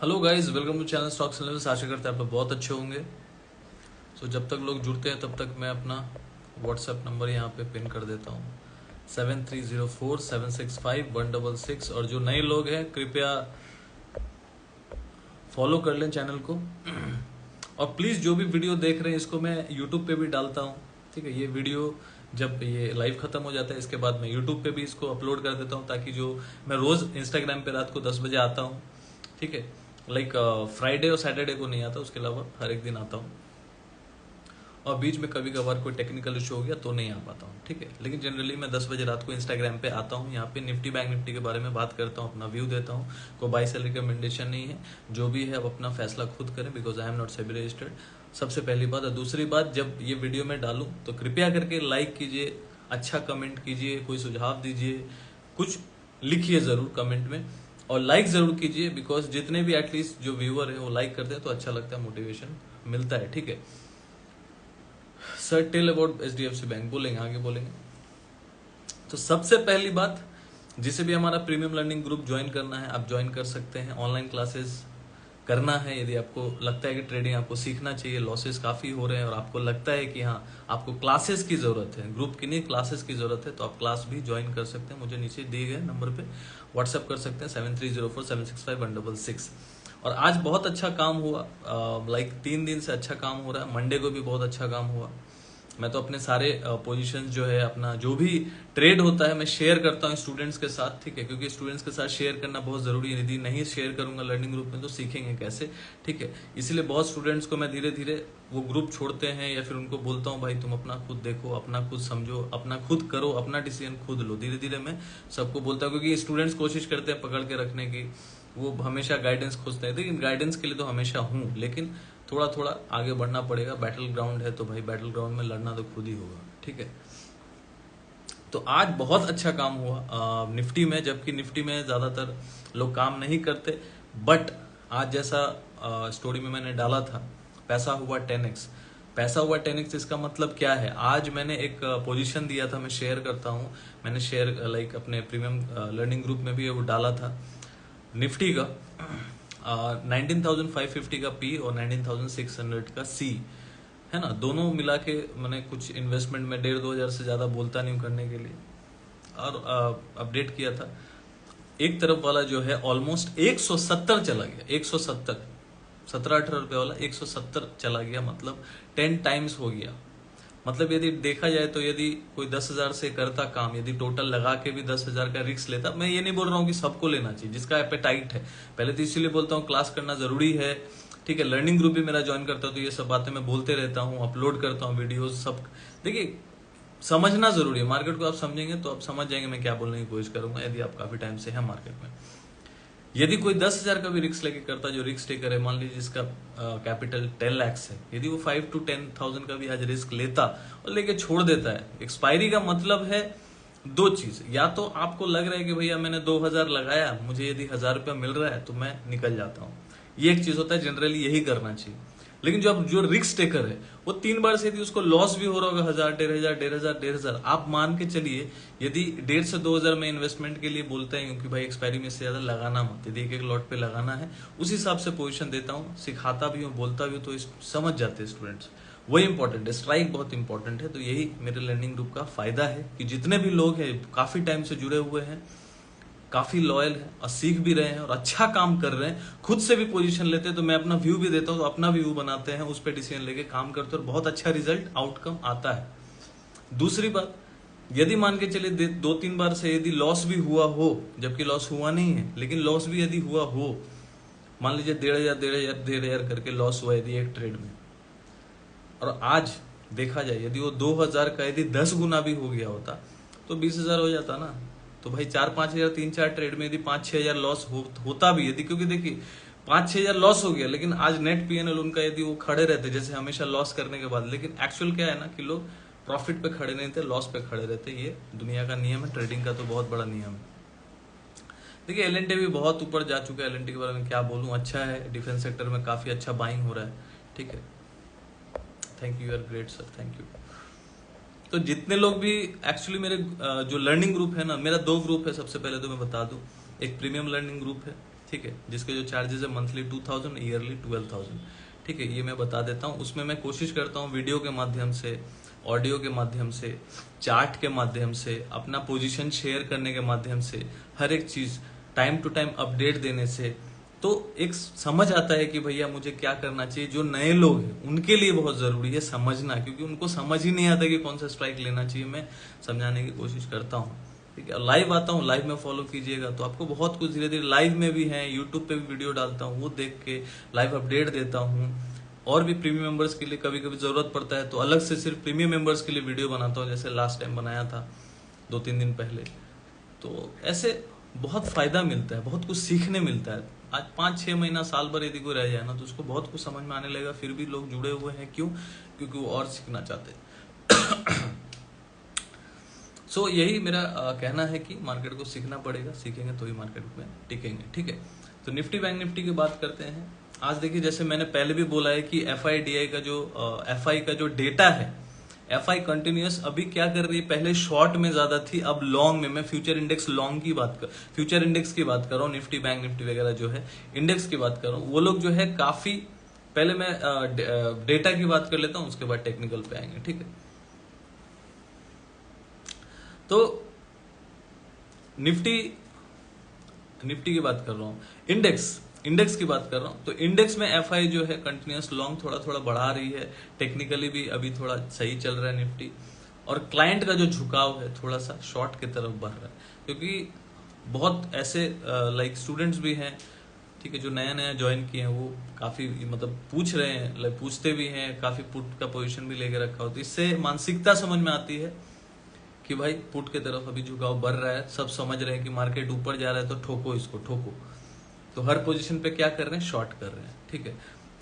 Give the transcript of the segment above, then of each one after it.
Hello guys, welcome to channel stocks analysis. आशा करते हैं आप लोग बहुत अच्छे होंगे। सो जब तक लोग जुड़ते हैं तब तक मैं अपना व्हाट्सएप नंबर यहाँ पे पिन कर देता हूँ 7304765166। और जो नए लोग हैं कृपया फॉलो कर लें चैनल को। और प्लीज़ जो भी वीडियो देख रहे हैं इसको मैं यूट्यूब पे भी डालता हूँ, ठीक है। ये वीडियो जब ये लाइव खत्म हो जाता है इसके बाद मैं यूट्यूब पे भी इसको अपलोड कर देता हूँ, ताकि जो मैं रोज़ इंस्टाग्राम पे रात को 10 बजे आता हूँ, ठीक है। लाइक फ्राइडे और सैटरडे को नहीं आता, उसके अलावा हर एक दिन आता हूँ। और बीच में कभी कभार कोई टेक्निकल इशू हो गया तो नहीं आ पाता हूँ, ठीक है। लेकिन जनरली मैं 10 बजे रात को इंस्टाग्राम पे आता हूँ। यहाँ पे निफ्टी बैंक निफ्टी के बारे में बात करता हूँ, अपना व्यू देता हूँ। कोई बाई सेल रिकमेंडेशन नहीं है, जो भी है आप अपना फैसला खुद करें, because I am not SEBI registered. सबसे पहली बात। और दूसरी बात, जब ये वीडियो में डालूँ तो कृपया करके लाइक कीजिए, अच्छा कमेंट कीजिए, कोई सुझाव दीजिए, कुछ लिखिए ज़रूर कमेंट में, और लाइक ज़रूर कीजिए। बिकॉज जितने भी एटलीस्ट जो व्यूअर है वो लाइक करते हैं तो अच्छा लगता है, मोटिवेशन मिलता है, ठीक है। Sir tell about HDFC bank बोलेंगे, आगे बोलेंगे। तो सबसे पहली बात, जिसे भी हमारा प्रीमियम लर्निंग ग्रुप ज्वाइन करना है आप ज्वाइन कर सकते हैं। ऑनलाइन क्लासेस करना है यदि आपको लगता है कि ट्रेडिंग आपको सीखना चाहिए, लॉसेस काफ़ी हो रहे हैं और आपको लगता है कि हाँ आपको क्लासेस की ज़रूरत है, ग्रुप की नहीं क्लासेस की ज़रूरत है, तो आप क्लास भी ज्वाइन कर सकते हैं। मुझे नीचे दिए गए नंबर पे व्हाट्सएप कर सकते हैं 7304765166। और आज बहुत अच्छा काम हुआ, लाइक 3 दिन से अच्छा काम हो रहा है। मंडे को भी बहुत अच्छा काम हुआ। मैं तो अपने सारे पोजीशंस जो है, अपना जो भी ट्रेड होता है मैं शेयर करता हूँ स्टूडेंट्स के साथ, ठीक है। क्योंकि स्टूडेंट्स के साथ शेयर करना बहुत ज़रूरी है। यदि नहीं शेयर करूंगा लर्निंग ग्रुप में तो सीखेंगे कैसे, ठीक है। इसलिए बहुत स्टूडेंट्स को मैं धीरे धीरे वो ग्रुप छोड़ते हैं या फिर उनको बोलता हूँ भाई तुम अपना खुद देखो, अपना खुद समझो, अपना खुद करो, अपना डिसीजन खुद लो। धीरे धीरे मैं सबको बोलता हूँ, क्योंकि स्टूडेंट्स कोशिश करते हैं पकड़ के रखने की, वो हमेशा गाइडेंस खोजते हैं। लेकिन गाइडेंस के लिए तो हमेशा हूँ, लेकिन थोड़ा थोड़ा आगे बढ़ना पड़ेगा। बैटल ग्राउंड है तो भाई बैटल ग्राउंड में लड़ना तो खुद ही होगा, ठीक है। तो आज बहुत अच्छा काम हुआ निफ्टी में, जबकि निफ्टी में ज़्यादातर लोग काम नहीं करते। बट आज जैसा स्टोरी में मैंने डाला था, पैसा हुआ 10x। पैसा हुआ 10x इसका मतलब क्या है? आज मैंने एक पोजीशन दिया था, मैं शेयर करता हूँ। मैंने शेयर लाइक अपने प्रीमियम लर्निंग ग्रुप में भी वो डाला था निफ्टी का 19,550 का पी और 19,600 का सी, है ना। दोनों मिला के मैंने कुछ इन्वेस्टमेंट में 1,500-2,000 से ज़्यादा बोलता नहीं हूँ करने के लिए, और अपडेट किया था। एक तरफ वाला जो है ऑलमोस्ट 170 चला गया, 170, 17-18 रुपये वाला 170 चला गया, मतलब 10 टाइम्स हो गया। मतलब यदि देखा जाए तो यदि कोई 10,000 से करता काम, यदि टोटल लगा के भी 10,000 का रिस्क लेता, मैं ये नहीं बोल रहा हूँ कि सबको लेना चाहिए जिसका एपेटाइट है। पहले तो इसीलिए बोलता हूँ क्लास करना जरूरी है, ठीक है। लर्निंग ग्रुप भी मेरा ज्वाइन करता हूँ तो ये सब बातें मैं बोलते रहता हूँ, अपलोड करता हूँ वीडियोज सब। देखिए समझना जरूरी है, मार्केट को आप समझेंगे तो आप समझ जाएंगे मैं क्या बोलने की कोशिश करूंगा, यदि आप काफी टाइम से है मार्केट में। यदि कोई 10,000 का भी रिस्क लेके करता, जो रिस्क टेकर है, मान लीजिए जिसका कैपिटल 10 लाख है, यदि वो 5 to 10,000 का भी आज रिस्क लेता और लेके छोड़ देता है, एक्सपायरी का मतलब है दो चीज। या तो आपको लग रहा है कि भैया मैंने 2,000 लगाया, मुझे यदि 1,000 रुपया मिल रहा है तो मैं निकल जाता हूँ, ये एक चीज होता है, जनरली यही करना चाहिए। लेकिन जो रिस्क टेकर है वो 3 बार से यदि उसको लॉस भी हो रहा होगा 1,000, 1,500, 1,500, 1,500, आप मान के चलिए यदि 1,500 से 2,000 में इन्वेस्टमेंट के लिए बोलते हैं, क्योंकि भाई एक्सपायरी में से ज्यादा लगाना मत, यदि एक लॉट पे लगाना है उस हिसाब से पोजीशन देता हूँ, सिखाता भी हूँ, बोलता भी हूँ, तो समझ जाते हैं स्टूडेंट्स। वही इंपॉर्टेंट है, स्ट्राइक बहुत इंपॉर्टेंट है। तो यही मेरे लर्निंग ग्रुप का फायदा है कि जितने भी लोग हैं काफी टाइम से जुड़े हुए हैं, काफी लॉयल है और सीख भी रहे हैं और अच्छा काम कर रहे हैं, खुद से भी पोजीशन लेते हैं, तो मैं अपना व्यू भी देता हूँ, तो अपना व्यू बनाते हैं, उस पर डिसीजन लेके काम करते हैं और बहुत अच्छा रिजल्ट आउटकम आता है। दूसरी बात, यदि मान के चले 2-3 बार से यदि लॉस भी हुआ हो, जबकि लॉस हुआ नहीं है, लेकिन लॉस भी यदि हुआ हो, मान लीजिए 1,500 करके लॉस हुआ यदि एक ट्रेड में, और आज देखा जाए यदि वो 2,000 का यदि 10 गुना भी हो गया होता तो 20,000 हो जाता ना। तो भाई 4-5 हजार 3-4 ट्रेड में यदि 5-6 हजार लॉस होता भी, यदि, क्योंकि देखिए 5-6 हजार लॉस हो गया, लेकिन आज नेट पीएनएल उनका यदि वो खड़े रहते जैसे हमेशा लॉस करने के बाद, लेकिन एक्चुअल क्या है ना कि लोग प्रॉफिट पे खड़े नहीं थे, लॉस पे खड़े रहते। ये दुनिया का नियम है, ट्रेडिंग का तो बहुत बड़ा नियम है। देखिए एलएनटी भी बहुत ऊपर जा चुका है, एलएनटी के बारे में क्या बोलूं, अच्छा है, डिफेंस सेक्टर में काफी अच्छा बाइंग हो रहा है, ठीक है। Thank you, are great sir, thank you. तो जितने लोग भी एक्चुअली मेरे जो लर्निंग ग्रुप है ना, मेरा 2 ग्रुप है, सबसे पहले तो मैं बता दूं, एक प्रीमियम लर्निंग ग्रुप है, ठीक है, जिसके जो चार्जेस है मंथली 2000, ईयरली 12000, ठीक है, ये मैं बता देता हूँ। उसमें मैं कोशिश करता हूँ वीडियो के माध्यम से, ऑडियो के माध्यम से, चार्ट के माध्यम से, अपना पोजीशन शेयर करने के माध्यम से, हर एक चीज टाइम टू टाइम अपडेट देने से, तो एक समझ आता है कि भैया मुझे क्या करना चाहिए। जो नए लोग हैं उनके लिए बहुत जरूरी है समझना, क्योंकि उनको समझ ही नहीं आता कि कौन सा स्ट्राइक लेना चाहिए। मैं समझाने की कोशिश करता हूँ, ठीक है। लाइव आता हूँ, लाइव में फॉलो कीजिएगा तो आपको बहुत कुछ धीरे धीरे, लाइव में भी है, यूट्यूब पे भी वीडियो डालता हूँ, वो देख के लाइव अपडेट देता हूँ। और भी प्रीमियम मेंबर्स के लिए कभी कभी जरूरत पड़ता है तो अलग से सिर्फ प्रीमियम मेंबर्स के लिए वीडियो बनाता हूँ, जैसे लास्ट टाइम बनाया था 2-3 दिन पहले। तो ऐसे बहुत फायदा मिलता है, बहुत कुछ सीखने मिलता है। आज 5-6 महीना, साल भर यदि कोई रह जाए ना तो उसको बहुत कुछ समझ में आने लगेगा। फिर भी लोग जुड़े हुए हैं, क्यों? क्योंकि वो और सीखना चाहते हैं। सो यही मेरा कहना है कि मार्केट को सीखना पड़ेगा, सीखेंगे तो ही मार्केट में टिकेंगे, ठीक है। तो निफ्टी बैंक निफ्टी की बात करते हैं। आज देखिए, जैसे मैंने पहले भी बोला है कि एफआईडीआई का जो एफआई का जो डेटा है, एफआई कंटिन्यूअस अभी क्या कर रही है, पहले शॉर्ट में ज्यादा थी, अब लॉन्ग में। मैं फ्यूचर इंडेक्स लॉन्ग की बात कर, फ्यूचर इंडेक्स की बात कर रहा हूँ, निफ्टी बैंक निफ्टी वगैरह जो है इंडेक्स की बात कर रहा हूँ। वो लोग जो है काफी, पहले मैं डेटा की बात कर लेता हूँ, उसके बाद टेक्निकल पे आएंगे, ठीक है। तो निफ्टी की बात कर रहा हूं, इंडेक्स की बात कर रहा हूं। तो इंडेक्स में एफआई जो है कंटिन्यूअस लॉन्ग थोड़ा थोड़ा बढ़ा रही है, टेक्निकली भी अभी थोड़ा सही चल रहा है निफ्टी। और क्लाइंट का जो झुकाव है थोड़ा सा शॉर्ट की तरफ बढ़ रहा है, क्योंकि बहुत ऐसे लाइक स्टूडेंट्स भी हैं, ठीक है, जो नया नया ज्वाइन किए हैं, वो काफी मतलब पूछ रहे हैं, लाइक पूछते भी हैं, काफी पुट का पोजीशन भी लेके रखा हो। तो इससे मानसिकता समझ में आती है कि भाई पुट के तरफ अभी झुकाव बढ़ रहा है, सब समझ रहे हैं कि मार्केट ऊपर जा रहा है तो ठोको इसको, ठोको। तो हर पोजीशन पे क्या कर रहे हैं, शॉर्ट कर रहे हैं, ठीक है।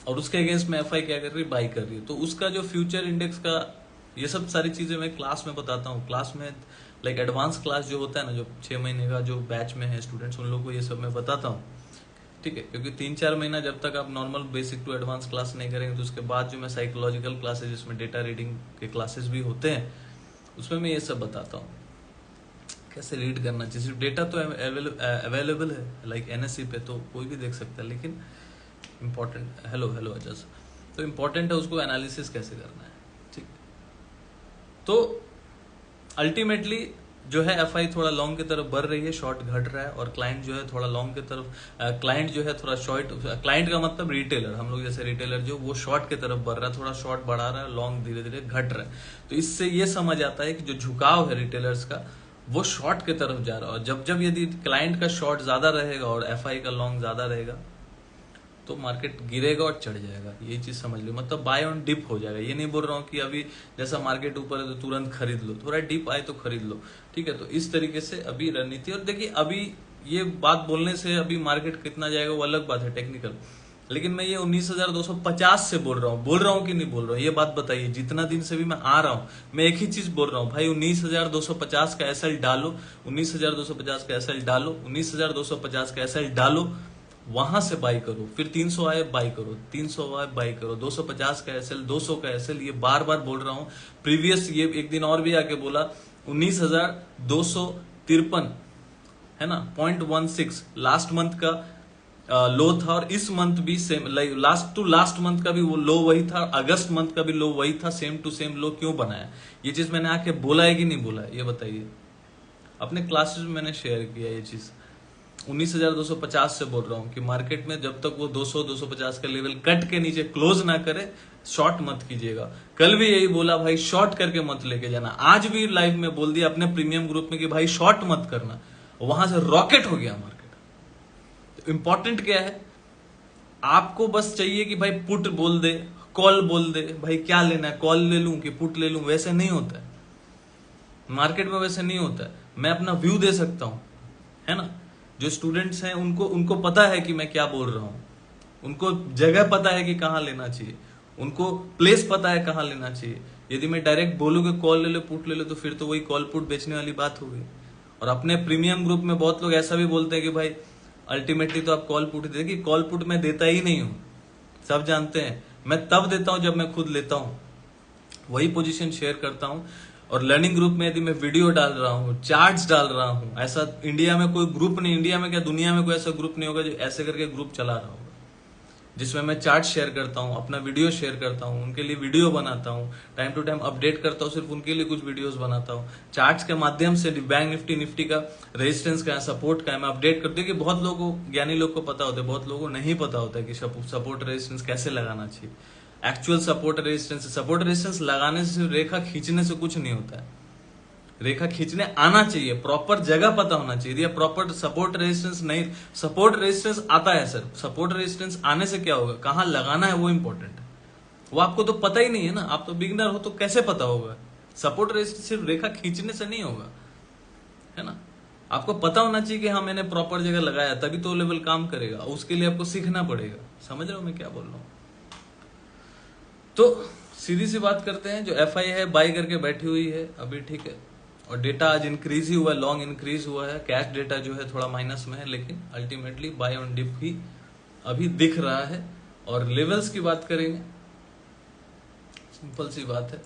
और उसके अगेंस्ट में एफआई क्या कर रही है, बाई कर रही है। तो उसका जो फ्यूचर इंडेक्स का, ये सब सारी चीजें मैं क्लास में बताता हूँ। क्लास में लाइक एडवांस क्लास जो होता है ना, जो 6 महीने का जो बैच में है स्टूडेंट्स, उन लोगों को ये सब मैं बताता हूँ, ठीक है। क्योंकि 3-4 महीना जब तक आप normal basic to advance class नहीं करेंगे, तो उसके बाद जो मैं साइकोलॉजिकल क्लासेस, जिसमें डेटा रीडिंग के क्लासेस भी होते हैं, उसमें मैं ये सब बताता हूँ कैसे रीड करना चाहिए। सिर्फ डेटा तो अवेलेबल है लाइक एनएससी पे, तो कोई भी देख सकता है, लेकिन इम्पोर्टेंट, हेलो अजस, तो इम्पोर्टेंट है उसको एनालिसिस कैसे करना है, ठीक। तो अल्टीमेटली जो है एफआई थोड़ा लॉन्ग की तरफ बढ़ रही है, शॉर्ट घट रहा है, और क्लाइंट जो है थोड़ा लॉन्ग की तरफ, क्लाइंट जो है थोड़ा शॉर्ट, क्लाइंट का मतलब रिटेलर, हम लोग जैसे रिटेलर जो, वो शॉर्ट की तरफ बढ़ रहा है, थोड़ा शॉर्ट बढ़ा रहा है, लॉन्ग धीरे धीरे घट रहा है। तो इससे ये समझ आता है कि जो झुकाव है रिटेलर्स का, वो शॉर्ट की तरफ जा रहा है। और जब जब यदि क्लाइंट का शॉर्ट ज्यादा रहेगा और एफआई का लॉन्ग ज्यादा रहेगा, तो मार्केट गिरेगा और चढ़ जाएगा। ये चीज समझ लो, मतलब बाय ऑन डिप हो जाएगा। ये नहीं बोल रहा हूँ कि अभी जैसा मार्केट ऊपर है तो तुरंत खरीद लो, थोड़ा डिप आए तो खरीद लो, ठीक है। तो इस तरीके से अभी रणनीति, और देखिए अभी ये बात बोलने से अभी मार्केट कितना जाएगा वो अलग बात है, टेक्निकल, लेकिन मैं ये 19,250 से बोल रहा हूँ कि नहीं बोल रहा हूँ, ये बात बताइए। जितना दिन से भी मैं आ रहा हूँ, मैं एक ही चीज बोल रहा हूँ, भाई 19,250 का एसएल डालो, 19,250 का एसएल डालो, 19,250 का एसएल डालो, वहां से बाई करो, फिर 300 आए बाई करो, 300 आए बाई करो, 250 का एसएल, 200 का एसएल, ये बार बार बोल रहा हूँ। प्रीवियस ये एक दिन और भी आके बोला 19,253 है ना, 0.16 लास्ट मंथ का लो था, और इस मंथ भी same, last to last month का भी वो लो वही था, अगस्त मंथ का भी लो वही था, सेम टू सेम लो क्यों बनाया? ये चीज मैंने आके बोला है कि नहीं बोला है, ये बताइए। अपने क्लासेस में मैंने शेयर किया ये चीज। 19,250 से बोल रहा हूं कि मार्केट में जब तक वो 200-250 का लेवल कट के नीचे क्लोज ना करे, शॉर्ट मत कीजिएगा। कल भी यही बोला भाई, शॉर्ट करके मत लेके जाना। आज भी लाइव में बोल दिया अपने प्रीमियम ग्रुप में कि भाई शॉर्ट मत करना, वहां से रॉकेट हो गया मार्केट। तो इंपॉर्टेंट क्या है, आपको बस चाहिए कि भाई पुट बोल दे, कॉल बोल दे, भाई क्या लेना है, कॉल ले लूं कि पुट ले लूं, वैसे नहीं होता है मार्केट में, वैसे नहीं होता है। मैं अपना व्यू दे सकता हूं, है ना। जो स्टूडेंट्स हैं उनको पता है कि मैं क्या बोल रहा हूं, उनको जगह पता है कि कहां लेना चाहिए, उनको प्लेस पता है कहां लेना चाहिए। यदि मैं डायरेक्ट बोलूंगा कॉल ले लो पुट ले लो, तो फिर तो वही कॉल पुट बेचने वाली बात हो गई। और अपने प्रीमियम ग्रुप में बहुत लोग ऐसा भी बोलते हैं कि भाई अल्टीमेटली तो आप कॉल पुट दे, कॉल पुट मैं देता ही नहीं हूं, सब जानते हैं। मैं तब देता हूं जब मैं खुद लेता हूं, वही पोजीशन शेयर करता हूं। और लर्निंग ग्रुप में यदि मैं वीडियो डाल रहा हूँ, चार्ट्स डाल रहा हूँ, ऐसा इंडिया में कोई ग्रुप नहीं, इंडिया में क्या दुनिया में कोई ऐसा ग्रुप नहीं होगा जो ऐसे करके ग्रुप चला रहा होगा, जिसमें मैं चार्ट शेयर करता हूँ, अपना वीडियो शेयर करता हूँ, उनके लिए वीडियो बनाता हूँ, टाइम टू टाइम अपडेट करता हूँ, सिर्फ उनके लिए कुछ वीडियोस बनाता हूँ, चार्ट्स के माध्यम से बैंक निफ्टी निफ्टी का रेजिस्टेंस का है, सपोर्ट का है, मैं अपडेट करती हूँ कि बहुत लोगों को, ज्ञानी लोग को पता होता है, बहुत लोगों को नहीं पता होता है कि सपोर्ट रेजिस्टेंस कैसे लगाना चाहिए। एक्चुअल सपोर्ट रेजिस्टेंस लगाने से, रेखा खींचने से कुछ नहीं होता है, रेखा खींचने आना चाहिए, प्रॉपर जगह पता होना चाहिए। प्रॉपर सपोर्ट रेजिस्टेंस नहीं, सपोर्ट रेजिस्टेंस आता है सर, सपोर्ट रेजिस्टेंस आने से क्या होगा, कहां लगाना है वो इंपॉर्टेंट है, वो आपको तो पता ही नहीं है ना, आप तो बिगिनर हो तो कैसे पता होगा। सपोर्ट रेजिस्टेंस सिर्फ रेखा खींचने से नहीं होगा, है ना, आपको पता होना चाहिए कि हाँ मैंने प्रॉपर जगह लगाया, तभी तो लेवल काम करेगा, उसके लिए आपको सीखना पड़ेगा। समझ रहे हो मैं क्या बोल रहा हूं। तो सीधी सी बात करते हैं, जो एफआई है बाई करके बैठी हुई है अभी, ठीक है, और डेटा आज इंक्रीज ही हुआ है, लॉन्ग इंक्रीज हुआ है, कैश डेटा जो है थोड़ा माइनस में है, लेकिन अल्टीमेटली बाय ऑन डिप ही अभी दिख रहा है। और लेवल्स की बात करेंगे, सिंपल सी बात है,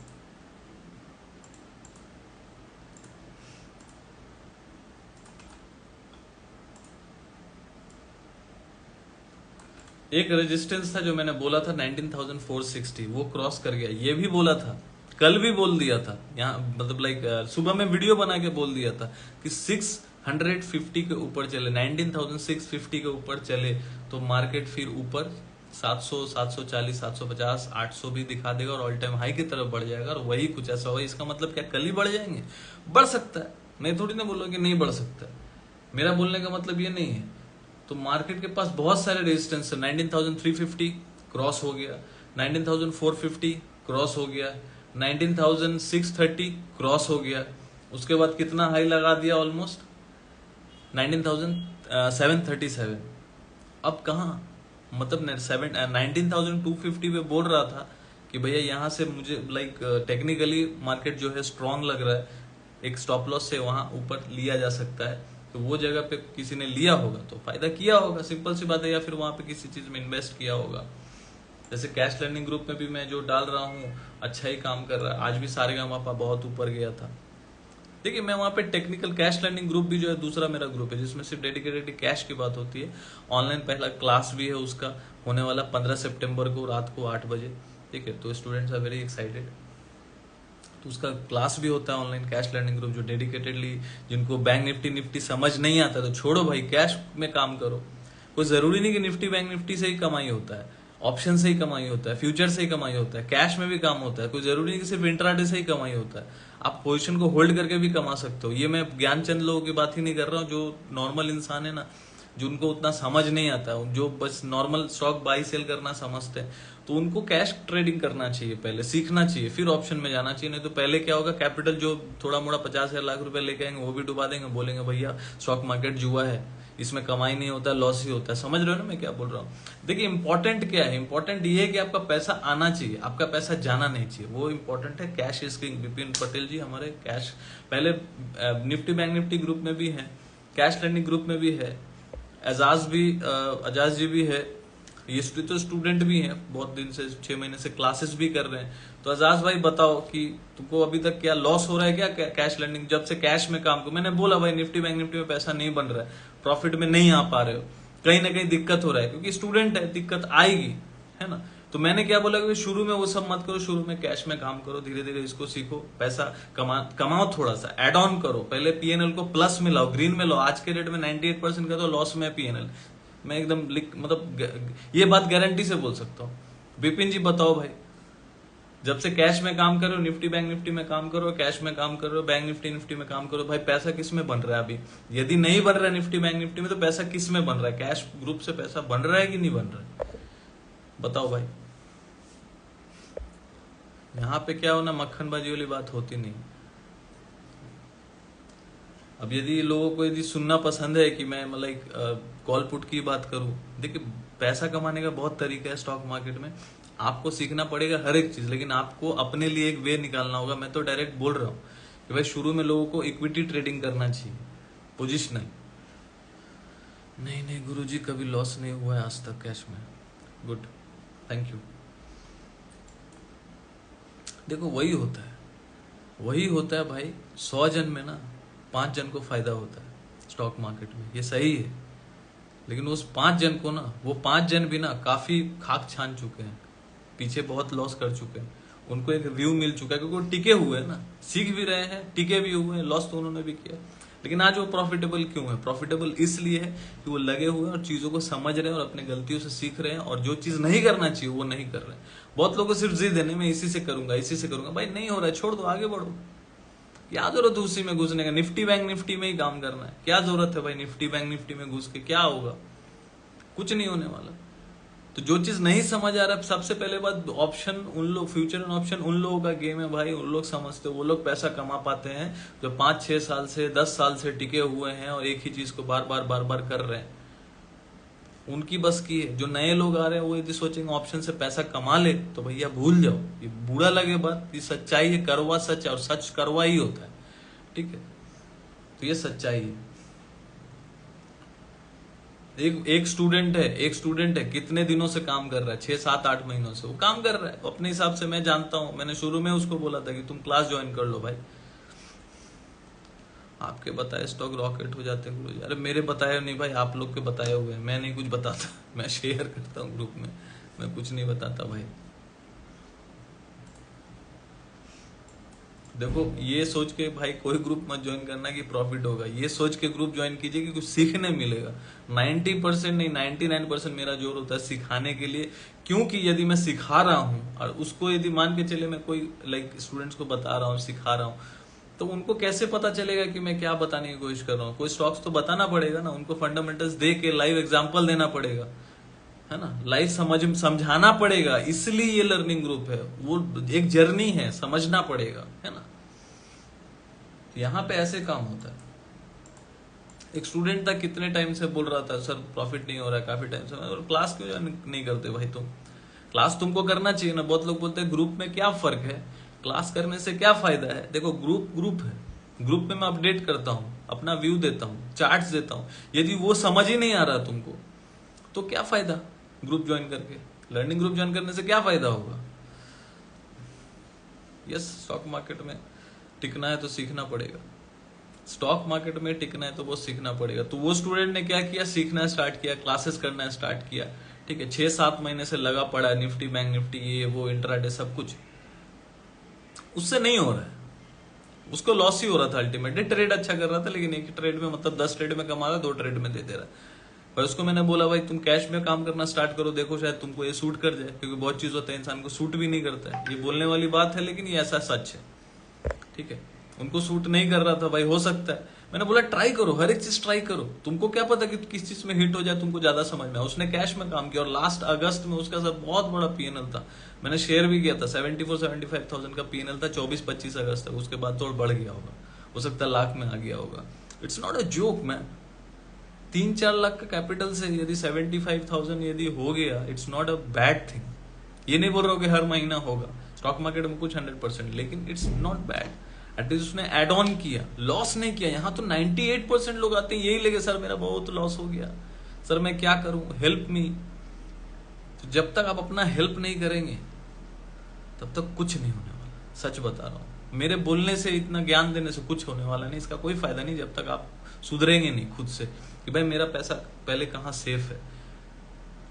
एक रेजिस्टेंस था जो मैंने बोला था 19,460, वो क्रॉस कर गया, ये भी बोला था, कल भी बोल दिया था, यहाँ मतलब लाइक सुबह में वीडियो बना के बोल दिया था कि 650 के ऊपर चले, 19,650 के ऊपर चले तो मार्केट फिर ऊपर 700, 740, 750, 800 भी दिखा देगा और ऑल टाइम हाई की तरफ बढ़ जाएगा, और वही कुछ ऐसा होगा। इसका मतलब क्या कल ही बढ़ जाएंगे? बढ़ सकता है, मैं थोड़ी ना बोलूँ कि नहीं बढ़ सकता, मेरा बोलने का मतलब ये नहीं है। तो मार्केट के पास बहुत सारे रेजिस्टेंस है, 19,350 क्रॉस हो गया, 19,450 क्रॉस हो गया, 19,630 क्रॉस हो गया, उसके बाद कितना हाई लगा दिया, ऑलमोस्ट 19,737। अब कहाँ, मतलब 19,250 पे बोल रहा था कि भैया यहाँ से मुझे लाइक टेक्निकली मार्केट जो है स्ट्रांग लग रहा है, एक स्टॉप लॉस से वहां ऊपर लिया जा सकता है, तो वो जगह पे किसी ने लिया होगा तो फायदा किया होगा, सिंपल सी बात है, या फिर वहां पे किसी चीज में इन्वेस्ट किया होगा। जैसे कैश लर्निंग ग्रुप में भी मैं जो डाल रहा हूँ अच्छा ही काम कर रहा है, आज भी सारेगामापा बहुत ऊपर गया था। देखिए मैं वहां पे टेक्निकल कैश लर्निंग ग्रुप भी जो है दूसरा मेरा ग्रुप है, जिसमें सिर्फ डेडिकेटेड कैश की बात होती है। ऑनलाइन पहला क्लास भी है उसका, होने वाला 15 सितंबर को रात को 8 बजे, ठीक है, तो स्टूडेंट्स आर वेरी एक्साइटेड। तो उसका क्लास भी होता है ऑनलाइन, कैश लर्निंग ग्रुप, जो डेडिकेटेडली, जिनको बैंक निफ्टी समझ नहीं आता तो छोड़ो भाई, कैश में काम करो। कोई जरूरी नहीं कि निफ्टी बैंक निफ्टी से ही कमाई होता है, ऑप्शन से ही कमाई होता है, फ्यूचर से ही कमाई होता है, कैश में भी काम होता है। कोई जरूरी नहीं कि सिर्फ इंट्राडे से ही कमाई होता है, आप पोजीशन को होल्ड करके भी कमा सकते हो। ये मैं ज्ञानचंद लोगों की बात ही नहीं कर रहा हूँ, जो नॉर्मल इंसान है ना, जिनको उतना समझ नहीं आता, जो बस नॉर्मल स्टॉक बाई सेल करना समझते हैं, तो उनको कैश ट्रेडिंग करना चाहिए, पहले सीखना चाहिए, फिर ऑप्शन में जाना चाहिए। नहीं तो पहले क्या होगा, कैपिटल जो थोड़ा मोड़ा 50,000 लाख रुपए लेके आएंगे वो भी डुबा देंगे, बोलेंगे भैया स्टॉक मार्केट जुआ है, इसमें कमाई नहीं होता, लॉस ही होता है। समझ रहे हो ना मैं क्या बोल रहा हूँ। देखिए इंपॉर्टेंट क्या है, इंपॉर्टेंट ये है कि आपका पैसा आना चाहिए, आपका पैसा जाना नहीं चाहिए, वो इंपॉर्टेंट है। Cash is king, Vipin Patel ji हमारे कैश पहले निफ्टी बैंक निफ्टी ग्रुप में भी है, कैश लर्निंग ग्रुप में भी है, अजाज जी भी है, ये तो स्टूडेंट भी हैं, बहुत दिन से 6 महीने से क्लासेस भी कर रहे हैं। तो अजाज भाई बताओ कि तुमको अभी तक क्या लॉस हो रहा है क्या कैश लर्निंग, जब से कैश में काम को मैंने बोला भाई निफ्टी बैंक निफ्टी में पैसा नहीं बन रहा है, प्रॉफिट में नहीं आ पा रहे हो, कहीं ना कहीं दिक्कत हो रहा है, क्योंकि स्टूडेंट है, दिक्कत आएगी, है ना। तो मैंने क्या बोला कि शुरू में वो सब मत करो, शुरू में कैश में काम करो, धीरे धीरे इसको सीखो, पैसा कमाओ, थोड़ा सा एड ऑन करो, पहले पीएनएल को प्लस में लाओ, ग्रीन में लाओ। आज के रेट में 98% का तो लॉस में पीएनएल, मैं एकदम मतलब ये बात गारंटी से बोल सकता हूँ। विपिन जी बताओ भाई, जब से कैश में काम करो, निफ्टी बैंक निफ्टी में काम करो, कैश में काम करो, बैंक निफ्टी में काम करो, भाई पैसा किस में बन रहा है अभी? यदि नहीं बन रहा है निफ्टी बैंक निफ्टी में, तो पैसा किस में बन रहा है? कैश ग्रुप से पैसा बन रहा है कि नहीं बन रहा है? बताओ भाई। यहाँ पे क्या होना, मक्खनबाजी वाली बात होती नहीं। अब यदि लोगों को यदि सुनना पसंद है कि मैं मतलब कॉल पुट की बात करूं, देखिए पैसा कमाने का बहुत तरीका है स्टॉक मार्केट में, आपको सीखना पड़ेगा हर एक चीज, लेकिन आपको अपने लिए एक वे निकालना होगा। मैं तो डायरेक्ट बोल रहा हूँ कि भाई शुरू में लोगों को इक्विटी ट्रेडिंग करना चाहिए, पोजिशनल नहीं गुरुजी कभी लॉस नहीं हुआ है आज तक कैश में। Good, thank you. देखो वही होता है, वही होता है भाई, 100 जन में ना 5 जन को फायदा होता है स्टॉक मार्केट में, ये सही है। लेकिन उस 5 जन को ना, वो 5 जन भी ना काफी खाक छान चुके हैं, पीछे बहुत लॉस कर चुके हैं, उनको एक व्यू मिल चुका है, क्योंकि वो टिके हुए हैं ना, सीख भी रहे हैं, टिके भी हुए हैं, लॉस तो उन्होंने भी किया। लेकिन आज वो प्रॉफिटेबल क्यों है? प्रॉफिटेबल इसलिए है कि वो लगे हुए हैं और चीजों को समझ रहे हैं और अपने गलतियों से सीख रहे हैं, और जो चीज नहीं करना चाहिए वो नहीं कर रहे हैं। बहुत लोगों को सिर्फ जिद है, मैं इसी से करूंगा, इसी से करूंगा। भाई नहीं हो रहा है, छोड़ दो, आगे बढ़ो। क्या जरूरत है उसी में घुसने का? निफ्टी बैंक निफ्टी में ही काम करना है, क्या जरूरत है भाई निफ्टी बैंक निफ्टी में घुस के? क्या होगा? कुछ नहीं होने वाला। तो जो चीज नहीं समझ आ रहा है, सबसे पहले बात, ऑप्शन उन लोग, फ्यूचर एंड ऑप्शन उन लोगों का गेम है भाई, उन लोग समझते, वो लोग पैसा कमा पाते हैं जो 5-6 साल से 10 साल से टिके हुए हैं और एक ही चीज को बार बार कर रहे हैं, उनकी बस की है। जो नए लोग आ रहे हैं वो यदि सोचेंगे ऑप्शन से पैसा कमा ले, तो भैया भूल जाओ, ये बुरा लगे बात, ये सच्चाई है, करवा सच है, और सच करवा ही होता है, ठीक है? तो ये सच्चाई है। एक स्टूडेंट है कितने दिनों से काम कर रहा है? 6-7-8 महीनों से वो काम कर रहा है अपने हिसाब से। मैं जानता हूं, मैंने शुरू में उसको बोला था कि तुम क्लास ज्वाइन कर लो भाई, आपके बताए स्टॉक रॉकेट हो जाते हैं गुरुजी। अरे मेरे बताए नहीं भाई, आप लोग के बताए हुए हैं, मैं नहीं कुछ बताता मैं शेयर करता हूँ ग्रुप में, मैं कुछ नहीं बताता भाई। देखो, ये सोच के भाई कोई ग्रुप मत ज्वाइन करना कि प्रॉफिट होगा, ये सोच के ग्रुप ज्वाइन कीजिए कि कुछ सीखने मिलेगा। 90% नहीं 99% मेरा जोर होता है सिखाने के लिए, क्योंकि यदि मैं सिखा रहा हूँ और उसको यदि मान के चले मैं कोई स्टूडेंट्स को बता रहा हूँ, सिखा रहा हूँ, तो उनको कैसे पता चलेगा कि मैं क्या बताने की कोशिश कर रहा हूँ? कोई स्टॉक्स तो बताना पड़ेगा ना, उनको फंडामेंटल्स दे के लाइव एग्जाम्पल देना पड़ेगा, है ना, लाइव समझाना पड़ेगा। इसलिए ये लर्निंग ग्रुप है, वो एक जर्नी है, समझना पड़ेगा, है ना। यहाँ पे ऐसे काम होता है। एक स्टूडेंट था, कितने टाइम से बोल रहा था सर प्रॉफिट नहीं हो रहा है, काफी टाइम से। और क्लास क्यों नहीं करते भाई तुम? क्लास तुमको करना चाहिए ना। बहुत लोग बोलते हैं ग्रुप में क्या फर्क है, क्लास करने से क्या फायदा है? देखो, ग्रुप है, ग्रुप में मैं अपडेट करता हूँ, अपना व्यू देता हूँ, चार्ट्स देता हूँ। यदि वो समझ ही नहीं आ रहा तुमको, तो क्या फायदा ग्रुप ज्वाइन करके? लर्निंग ग्रुप ज्वाइन करने से क्या फायदा होगा? यस, स्टॉक मार्केट में टिकना है तो सीखना पड़ेगा, स्टॉक मार्केट में टिकना है तो वो सीखना पड़ेगा। तो वो स्टूडेंट ने क्या किया, सीखना स्टार्ट किया, क्लासेस करना स्टार्ट किया, ठीक है। 6-7 महीने से लगा पड़ा है, निफ्टी बैंक निफ्टी ये वो इंट्राडे सब कुछ, उससे नहीं हो रहा है, उसको लॉस ही हो रहा था। अल्टीमेटली ट्रेड अच्छा कर रहा था, लेकिन एक ट्रेड में मतलब 10 ट्रेड में कमा रहा, 2 ट्रेड में दे दे रहा। पर उसको मैंने बोला भाई तुम कैश में काम करना स्टार्ट करो, देखो शायद तुमको ये सूट कर जाए, क्योंकि बहुत चीज होता है इंसान को सूट भी नहीं करता है। ये बोलने वाली बात है, लेकिन ये ऐसा सच है, ठीक है। उनको सूट नहीं कर रहा था भाई, हो सकता है। मैंने बोला ट्राई करो, हर एक चीज ट्राई करो, तुमको क्या पता कि किस चीज में हिट हो जाए, तुमको ज्यादा समझ में। उसने कैश में काम किया और लास्ट अगस्त में उसका सब बहुत बड़ा पीएनएल था, मैंने शेयर भी किया था। 74-75,000 का पीएनएल था 24-25 अगस्त तक। उसके बाद तो बढ़ गया होगा, हो सकता है लाख में आ गया होगा। It's not a joke man. 3-4 lakh का कैपिटल से यदि 75,000 यदि हो गया, it's not a bad thing. ये नहीं बोल रहा हूँ कि हर महीना होगा स्टॉक मार्केट में कुछ 100%, लेकिन इट्स नॉट बैड। एटलीस्ट उसने एड ऑन किया, लॉस नहीं किया। यहाँ तो 98% लोग आते हैं यही लेके, सर मेरा बहुत लॉस हो गया, सर मैं क्या करूं, हेल्प मी। तो जब तक आप अपना हेल्प नहीं करेंगे तब तक कुछ नहीं होने वाला, सच बता रहा हूं। मेरे बोलने से, इतना ज्ञान देने से कुछ होने वाला नहीं, इसका कोई फायदा नहीं जब तक आप सुधरेंगे नहीं खुद से कि भाई मेरा पैसा पहले कहाँ सेफ है।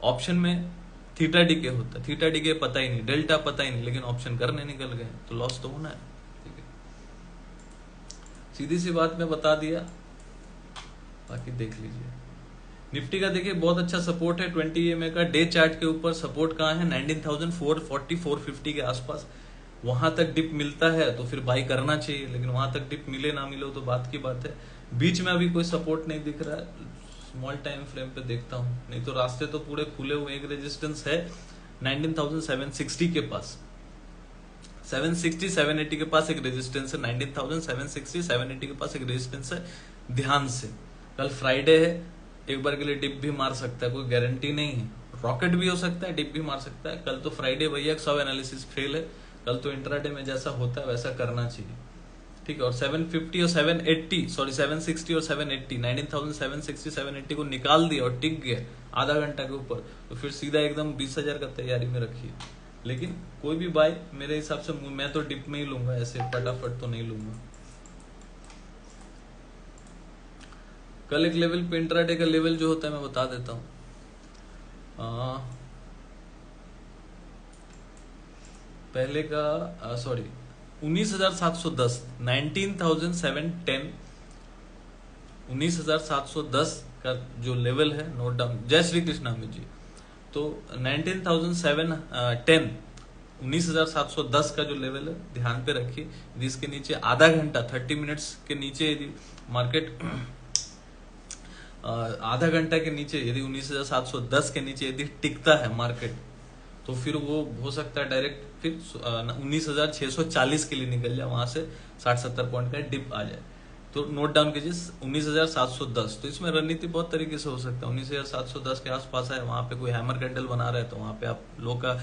ऑप्शन में थीटा डीके होता है, थीटा डीके पता ही नहीं, डेल्टा पता ही नहीं, लेकिन ऑप्शन करने निकल गए तो लॉस तो होना है। सीधी सी बात मैं बता दिया, बाकी देख लीजिए। निफ्टी का देखिए बहुत अच्छा सपोर्ट है 20 EMA का। डे चार्ट के ऊपर सपोर्ट कहाँ है, 19,440-450 के आसपास। वहां तक डिप मिलता है तो फिर बाई करना चाहिए, लेकिन वहां तक डिप मिले ना मिले तो बात की बात है। बीच में अभी कोई सपोर्ट नहीं दिख रहा है, स्मॉल टाइम फ्रेम पे देखता हूँ, नहीं तो रास्ते तो पूरे खुले हुए। एक रेजिस्टेंस है 19,760 के पास, 760-780 के पास एक रेजिस्टेंस है, 19,760-780 के पास एक रेजिस्टेंस है। ध्यान से, कल फ्राइडे है, एक बार के लिए डिप भी मार सकता है, कोई गारंटी नहीं है। रॉकेट भी हो सकता है, डिप भी मार सकता है। कल तो फ्राइडे भैया, सब एनालिसिस फेल है। कल तो इंट्राडे में जैसा होता है वैसा करना चाहिए, ठीक है। और 750 और 780, सॉरी 760 और 780, 19,760-780 को निकाल दिया और टिक गया आधा घंटा के ऊपर, तो फिर सीधा एकदम 20,000 का तैयारी में रखिए, लेकिन कोई भी बाय मेरे हिसाब से मैं तो डिप में ही लूंगा, ऐसे फटाफट तो नहीं लूंगा। कल एक लेवल पे इंट्राडे का लेवल जो होता है मैं बता देता हूँ। पहले का सॉरी 19,710 19,710 19,710 का जो लेवल है नोट डाउन। जय श्री कृष्ण अमित जी। तो 19,710 19,710 का जो लेवल है ध्यान पे रखिए। यदि इसके नीचे आधा घंटा 30 मिनट्स के नीचे यदि मार्केट आधा घंटा के नीचे यदि 19,710 के नीचे यदि टिकता है मार्केट, तो फिर वो हो सकता है डायरेक्ट फिर 19,640 के लिए निकल जाए, वहां से 60-70 पॉइंट का डिप आ जाए। तो नोट डाउन कीजिए 19,710। तो इसमें रणनीति बहुत तरीके से हो सकता है। 19,710 के आसपास है, वहां पे कोई हैमर कैंडल बना रहा है तो वहां पे आप लो का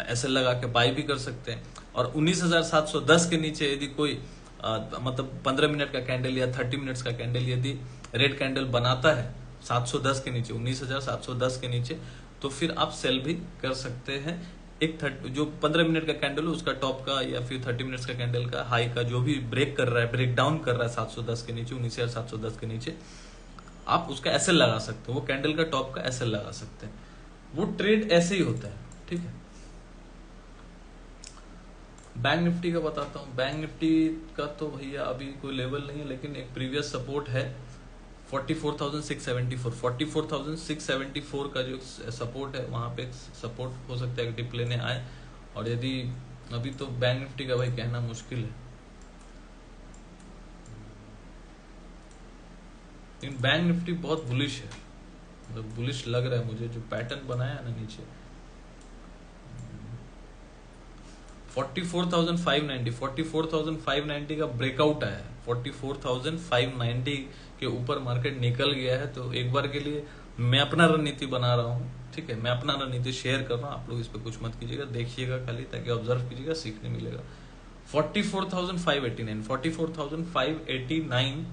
एसएल लगा के बाय भी कर सकते हैं। और 19,710 के नीचे यदि कोई मतलब 15 मिनट का कैंडल या 30 मिनट्स का कैंडल यदि रेड कैंडल बनाता है 710 के नीचे, 19,710 के नीचे, तो फिर आप सेल भी कर सकते हैं। एक जो 15 मिनट का कैंडल है उसका टॉप का या फिर 30 मिनट्स का कैंडल का हाई का जो भी ब्रेक कर रहा है, ब्रेक डाउन कर रहा है 710 के नीचे, 19,710 के नीचे, आप उसका एसएल लगा सकते हो। वो कैंडल का टॉप का एसएल लगा सकते हैं। वो ट्रेड ऐसे ही होता है, ठीक है। बैंक निफ्टी का बताता हूँ। बैंक निफ्टी का तो भैया अभी कोई लेवल नहीं है, लेकिन एक प्रीवियस सपोर्ट है 44,674 44,674 का जो सपोर्ट है वहां पे सपोर्ट हो सकता है कि डिप लेने आए। और यदि अभी तो बैंक निफ्टी का भाई कहना मुश्किल है, लेकिन बैंक निफ्टी बहुत बुलिश है, मतलब बुलिश लग रहा है मुझे। जो पैटर्न बनाया ना नीचे 44,590 का ब्रेकआउट आया है। 44,590 के ऊपर मार्केट निकल गया है। तो एक बार के लिए मैं अपना रणनीति बना रहा हूँ, ठीक है। मैं अपना रणनीति शेयर कर रहा हूँ, आप लोग इस पे कुछ मत कीजिएगा, देखिएगा खाली, ताकि ऑब्जर्व कीजिएगा, सीखने मिलेगा। 44,589 44,589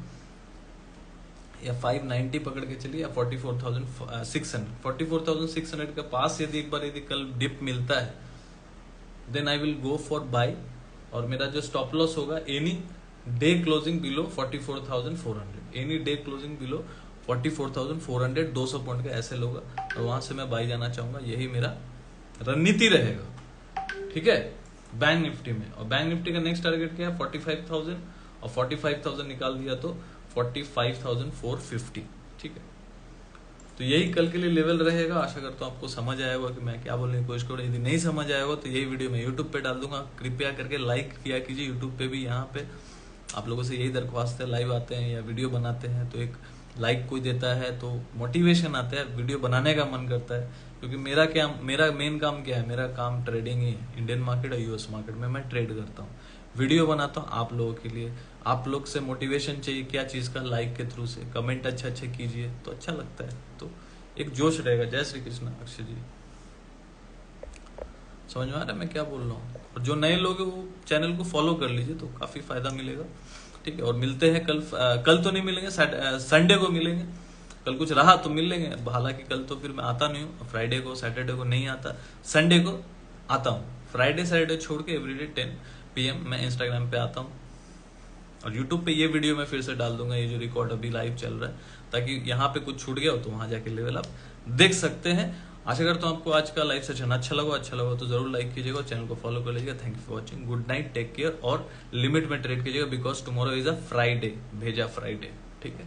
या 590 पकड़ के चलिए, या 44,600 के पास यदि एक बार यदि कल डिप मिलता है, then I will go for buy. और मेरा जो स्टॉप लॉस होगा any day closing below 44,400, any day closing below 44,400, 200 point का ऐसे होगा, और वहां से मैं बाय जाना चाहूंगा। यही मेरा रणनीति रहेगा, ठीक है, बैंक निफ्टी में। और बैंक निफ्टी का नेक्स्ट टारगेट क्या है 45,000, और 45,000 निकाल दिया तो 45,450, ठीक है। तो यही कल के लिए लेवल रहेगा। आशा करता हूँ आपको समझ आया होगा कि मैं क्या बोलने की कोशिश करूँ। यदि नहीं समझ आया होगा तो यही वीडियो मैं यूट्यूब पे डाल दूंगा, कृपया करके लाइक किया कीजिए यूट्यूब पे भी। यहाँ पे आप लोगों से यही दरख्वास्त है, लाइव आते हैं या वीडियो बनाते हैं तो एक लाइक कोई देता है तो मोटिवेशन आता है, वीडियो बनाने का मन करता है। क्योंकि मेरा मेन काम क्या है, मेरा काम ट्रेडिंग ही है। इंडियन मार्केट और यूएस मार्केट में मैं ट्रेड करता हूँ, वीडियो बनाता हूँ आप लोगों के लिए। आप लोग से मोटिवेशन चाहिए क्या चीज का, लाइक के थ्रू से, कमेंट अच्छे कीजिए तो अच्छा लगता है, तो एक जोश रहेगा। जय श्री कृष्ण अक्षय जी, समझ में आ रहा है मैं क्या बोल रहा हूँ। और जो नए लोग हैं वो चैनल को फॉलो कर लीजिए तो काफी फायदा मिलेगा, ठीक है। और मिलते हैं कल तो नहीं मिलेंगे, संडे को मिलेंगे। कल कुछ रहा तो मिल लेंगे, हालांकि कल तो फिर मैं आता नहीं हूँ, फ्राइडे को सैटरडे को नहीं आता, संडे को आता हूँ। फ्राइडे सैटरडे छोड़ के एवरीडे 10 PM मैं इंस्टाग्राम पे आता हूँ। और यूट्यूब पे ये वीडियो मैं फिर से डाल दूंगा, ये जो रिकॉर्ड अभी लाइव चल रहा है, ताकि यहाँ पे कुछ छूट गया हो तो वहां जाके लेवल आप देख सकते हैं। आशा करता हूँ आपको आज का लाइव सेशन अच्छा लगा तो जरूर लाइक कीजिएगा और चैनल को फॉलो कर लीजिएगा। Thank you for watching, good night, take care, और लिमिट में ट्रेड कीजिएगा because tomorrow is a Friday, भेजा फ्राइडे, ठीक है।